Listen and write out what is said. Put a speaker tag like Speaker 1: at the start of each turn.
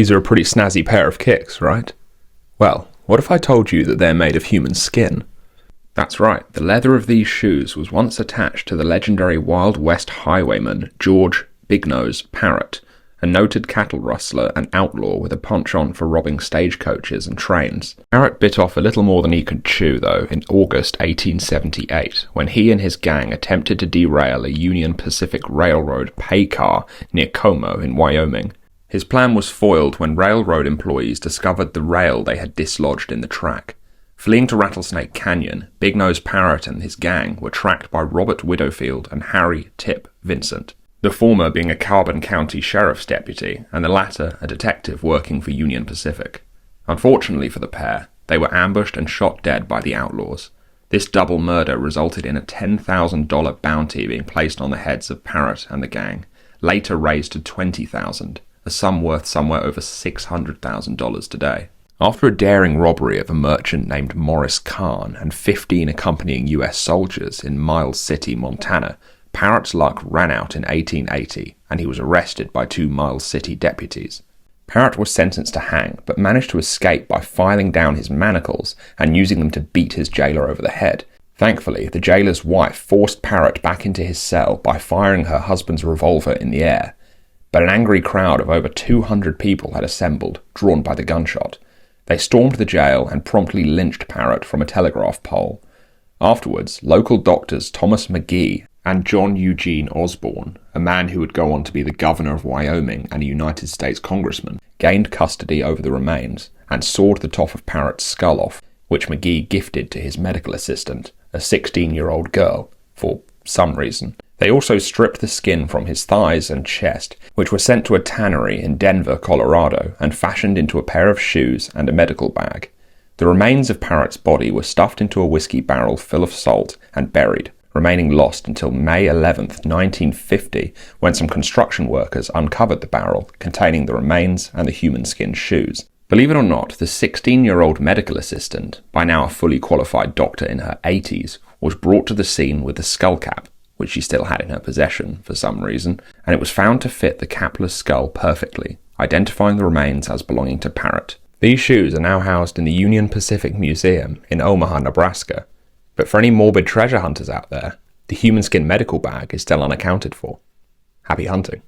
Speaker 1: These are a pretty snazzy pair of kicks, right? Well, what if I told you that they're made of human skin? That's right, the leather of these shoes was once attached to the legendary Wild West highwayman George Big Nose Parrott, a noted cattle rustler and outlaw with a penchant for robbing stagecoaches and trains. Parrott bit off a little more than he could chew, though, in August 1878, when he and his gang attempted to derail a Union Pacific Railroad pay car near Como in Wyoming. His plan was foiled when railroad employees discovered the rail they had dislodged in the track. Fleeing to Rattlesnake Canyon, Big Nose Parrott and his gang were tracked by Robert Widowfield and Harry Tip Vincent, the former being a Carbon County sheriff's deputy and the latter a detective working for Union Pacific. Unfortunately for the pair, they were ambushed and shot dead by the outlaws. This double murder resulted in a $10,000 bounty being placed on the heads of Parrott and the gang, later raised to $20,000. A sum worth somewhere over $600,000 today. After a daring robbery of a merchant named Morris Kahn and 15 accompanying US soldiers in Miles City, Montana, Parrott's luck ran out in 1880 and he was arrested by 2 Miles City deputies. Parrott was sentenced to hang but managed to escape by filing down his manacles and using them to beat his jailer over the head. Thankfully, the jailer's wife forced Parrott back into his cell by firing her husband's revolver in the air. But an angry crowd of over 200 people had assembled, drawn by the gunshot. They stormed the jail and promptly lynched Parrott from a telegraph pole. Afterwards, local doctors Thomas McGee and John Eugene Osborne, a man who would go on to be the governor of Wyoming and a United States congressman, gained custody over the remains and sawed the top of Parrott's skull off, which McGee gifted to his medical assistant, a 16-year-old girl, for some reason. They also stripped the skin from his thighs and chest, which were sent to a tannery in Denver, Colorado, and fashioned into a pair of shoes and a medical bag. The remains of Parrott's body were stuffed into a whiskey barrel full of salt and buried, remaining lost until May 11th, 1950, when some construction workers uncovered the barrel containing the remains and the human skin shoes. Believe it or not, the 16-year-old medical assistant, by now a fully qualified doctor in her 80s, was brought to the scene with the skull cap, which she still had in her possession for some reason, and it was found to fit the capless skull perfectly, identifying the remains as belonging to Parrott. These shoes are now housed in the Union Pacific Museum in Omaha, Nebraska. But for any morbid treasure hunters out there, the human skin medical bag is still unaccounted for. Happy hunting.